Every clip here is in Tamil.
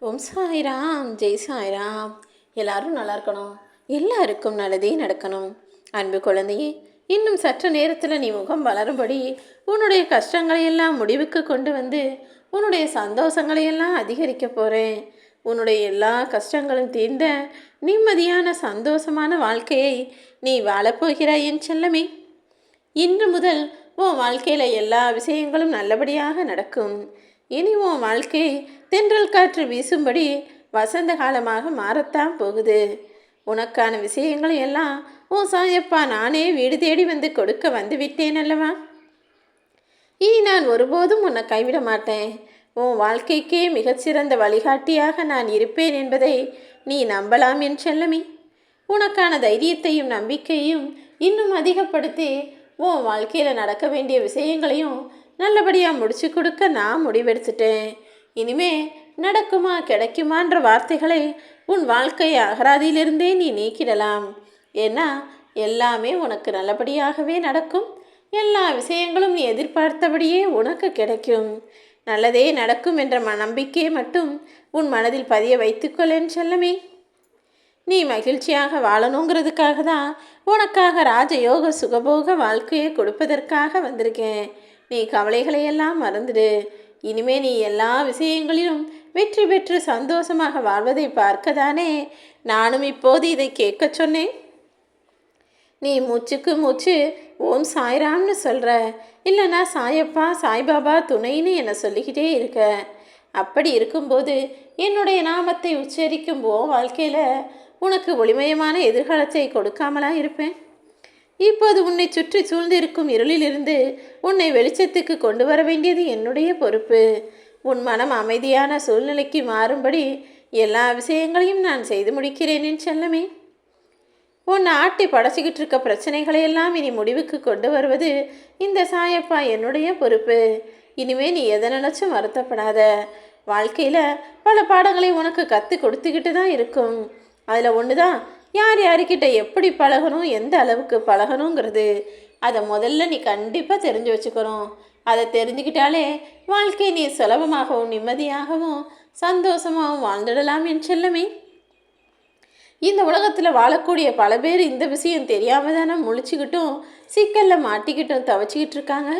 ஓம் சாய்ராம், ஜெய் சாய்ராம். எல்லாரும் நல்லா இருக்கணும். எல்லாருக்கும் நல்லதே நடக்கணும். அன்பு குழந்தையே, இன்னும் சற்று நேரத்தில் நீ முகம் வளரும்படி உன்னுடைய கஷ்டங்களை எல்லாம் முடிவுக்கு கொண்டு வந்து உன்னுடைய சந்தோஷங்களை எல்லாம் அதிகரிக்க போகிறேன். உன்னுடைய எல்லா கஷ்டங்களும் தீர்ந்த நிம்மதியான சந்தோஷமான வாழ்க்கையை நீ வாழப்போகிறாய் என் செல்லமே. இன்று முதல் உன் வாழ்க்கையில் எல்லா விஷயங்களும் நல்லபடியாக நடக்கும். இனி உன் வாழ்க்கை தென்றல் காற்று வீசும்படி வசந்த காலமாக மாறத்தான் போகுது. உனக்கான விஷயங்களை எல்லாம் உன் சாயப்பா நானே வீடு தேடி வந்து கொடுக்க வந்து விட்டேன் அல்லவா. இனி நான் ஒருபோதும் உன்னை கைவிட மாட்டேன். உன் வாழ்க்கைக்கே மிகச்சிறந்த வழிகாட்டியாக நான் இருப்பேன் என்பதை நீ நம்பலாம் என் செல்லமே. உனக்கான தைரியத்தையும் நம்பிக்கையும் இன்னும் அதிகப்படுத்தி உன் வாழ்க்கையில் நடக்க வேண்டிய விஷயங்களையும் நல்லபடியாக முடிச்சு கொடுக்க நான் முடிவெடுத்துட்டேன். இனிமே நடக்குமா கிடைக்குமான்ற வார்த்தைகளை உன் வாழ்க்கை அகராதியிலிருந்தே நீ நீக்கிடலாம். ஏன்னா எல்லாமே உனக்கு நல்லபடியாகவே நடக்கும். எல்லா விஷயங்களும் நீ எதிர்பார்த்தபடியே உனக்கு கிடைக்கும். நல்லதே நடக்கும் என்ற நம்பிக்கையை மட்டும் உன் மனதில் பதிய வைத்துக்கொள்ளேன் செல்லமே. நீ மகிழ்ச்சியாக வாழணுங்கிறதுக்காக தான் உனக்காக ராஜயோக சுகபோக வாழ்க்கையை கொடுப்பதற்காக வந்திருக்கேன். நீ கவலைகளையெல்லாம் மறந்துடு. இனிமே நீ எல்லா விஷயங்களிலும் வெற்றி பெற்று சந்தோஷமாக வாழ்வதை பார்க்கதானே நானும் இப்போது இதை கேட்க சொன்னேன். நீ மூச்சுக்கு மூச்சு ஓம் சாய்ராம்னு சொல்கிற, இல்லைனா சாயப்பா சாய்பாபா துணைன்னு என்னை சொல்லிக்கிட்டே இருக்க. அப்படி இருக்கும்போது என்னுடைய நாமத்தை உச்சரிக்கும் வாழ்க்கையில் உனக்கு ஒளிமயமான எதிர்காலத்தை கொடுக்காமலா இருப்பேன்? இப்போது உன்னை சுற்றி சூழ்ந்திருக்கும் இருளிலிருந்து உன்னை வெளிச்சத்துக்கு கொண்டு வர வேண்டியது என்னுடைய பொறுப்பு. உன் மனம் அமைதியான சூழ்நிலைக்கு மாறும்படி எல்லா விஷயங்களையும் நான் செய்து முடிக்கிறேன் என் செல்லமே. உன்னை ஆட்டி படைச்சிக்கிட்டு இருக்க பிரச்சனைகளையெல்லாம் இனி முடிவுக்கு கொண்டு வருவது இந்த சாயப்பா என்னுடைய பொறுப்பு. இனிமே நீ எதை நினச்சும் வருத்தப்படாத. வாழ்க்கையில் பல பாடங்களை உனக்கு கற்றுக் கொடுத்துக்கிட்டு தான் இருக்கும். அதில் ஒன்று தான் யார் யாருக்கிட்ட எப்படி பழகணும், எந்த அளவுக்கு பழகணுங்கிறது. அதை முதல்ல நீ கண்டிப்பாக தெரிஞ்சு வச்சுக்கணும். அதை தெரிஞ்சுக்கிட்டாலே வாழ்க்கை நீ சுலபமாகவும் நிம்மதியாகவும் சந்தோஷமாகவும் வாழ்ந்துடலாம் என் செல்லமே. இந்த உலகத்தில் வாழக்கூடிய பல பேர் இந்த விஷயம் தெரியாமல் தானே முழிச்சுக்கிட்டும் சிக்கலில் மாட்டிக்கிட்டும் தவச்சிக்கிட்டு இருக்காங்க.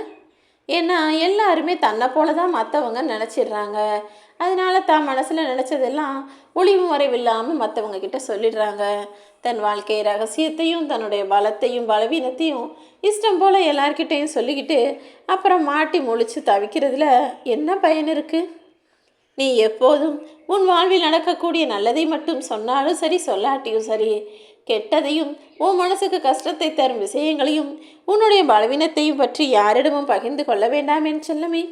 ஏன்னா எல்லாருமே தன்னை போல தான் மற்றவங்க நினச்சிடுறாங்க. அதனால தான் மனசில் நினச்சதெல்லாம் ஒளிவு மறைவில்லாமல் மற்றவங்க கிட்ட சொல்லிடுறாங்க. தன் வாழ்க்கை ரகசியத்தையும் தன்னுடைய பலத்தையும் பலவீனத்தையும் இஷ்டம் போல் எல்லார்கிட்டையும் சொல்லிக்கிட்டு அப்புறம் மாட்டி முழிச்சு தவிக்கிறதுல என்ன பயன் இருக்குது? நீ எப்போதும் உன் வாழ்வில் நடக்கக்கூடிய நல்லதை மட்டும் சொன்னாலும் சரி, சொல்லாட்டியும் சரி, கெட்டதையும் உன் மனசுக்கு கஷ்டத்தை தரும் விஷயங்களையும் உன்னுடைய பலவீனத்தையும் பற்றி யாரிடமும் பகிர்ந்து கொள்ள வேண்டாம் என் செல்லமே.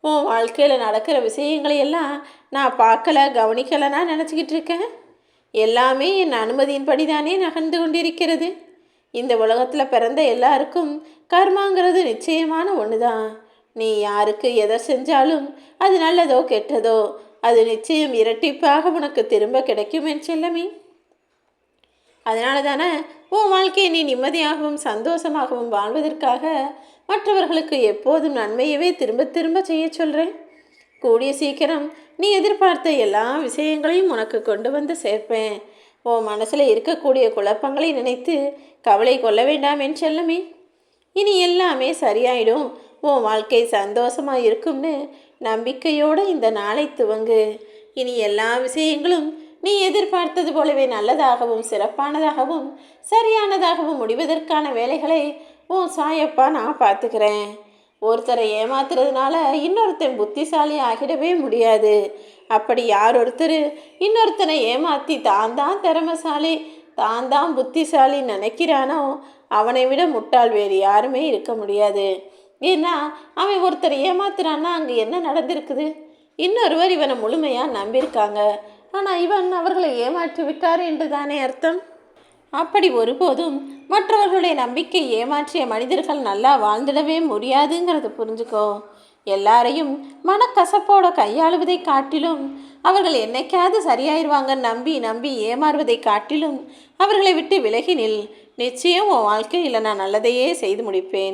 உன் வாழ்க்கையில் நடக்கிற விஷயங்களையெல்லாம் நான் பார்க்கல கவனிக்கலைன்னா நினச்சிக்கிட்டு இருக்கேன். எல்லாமே என் அனுமதியின்படி தானே நகர்ந்து கொண்டிருக்கிறது. இந்த உலகத்தில் பிறந்த எல்லாருக்கும் கர்மாங்கிறது நிச்சயமான ஒன்று தான். நீ யாருக்கு எதை செஞ்சாலும் அது நல்லதோ கெட்டதோ அது நிச்சயம் இரட்டிப்பாக உனக்கு திரும்ப கிடைக்கும் என் செல்லமே. அதனால தானே உன் வாழ்க்கையை நீ நிம்மதியாகவும் சந்தோஷமாகவும் வாழ்வதற்காக மற்றவர்களுக்கு எப்போதும் நன்மையவே திரும்ப திரும்ப செய்ய சொல்கிறேன். கூடிய சீக்கிரம் நீ எதிர்பார்த்த எல்லா விஷயங்களையும் உனக்கு கொண்டு வந்து சேர்ப்பேன். உன் மனசில் இருக்கக்கூடிய குழப்பங்களை நினைத்து கவலை கொள்ள வேண்டாம் என் செல்லமே. இனி எல்லாமே சரியாயிடும். உன் வாழ்க்கை சந்தோஷமாக இருக்கும்னு நம்பிக்கையோடு இந்த நாளை துவங்கு. இனி எல்லா விஷயங்களும் நீ எதிர்பார்த்தது போலவே நல்லதாகவும் சிறப்பானதாகவும் சரியானதாகவும் முடிவதற்கான வேலைகளை உன் சாயப்பா நான் பார்த்துக்கிறேன். ஒருத்தரை ஏமாத்துறதுனால இன்னொருத்தன் புத்திசாலி ஆகிடவே முடியாது. அப்படி யார் ஒருத்தர் இன்னொருத்தனை ஏமாற்றி தான் தான் திறமைசாலி தான் தான் புத்திசாலி நினைக்கிறானோ அவனை விட முட்டாள் வேறு யாருமே இருக்க முடியாது. ஏன்னா அவன் ஒருத்தர் ஏமாத்துறான்னா அங்கே என்ன நடந்திருக்குது? இன்னொருவர் இவனை முழுமையாக நம்பியிருக்காங்க. ஆனால் இவன் அவர்களை ஏமாற்றி விட்டார் என்று தானே அர்த்தம். அப்படி ஒருபோதும் மற்றவர்களுடைய நம்பிக்கை ஏமாற்றிய மனிதர்கள் நல்லா வாழ்ந்துடவே முடியாதுங்கிறத புரிஞ்சுக்கோ. எல்லாரையும் மனக்கசப்போட கையாளுவதை காட்டிலும் அவர்கள் என்னைக்காவது சரியாயிருவாங்க நம்பி நம்பி ஏமாறுவதை காட்டிலும் அவர்களை விட்டு விலகி நில். நிச்சயம் உன் வாழ்க்கையில் நான் நல்லதையே செய்து முடிப்பேன்.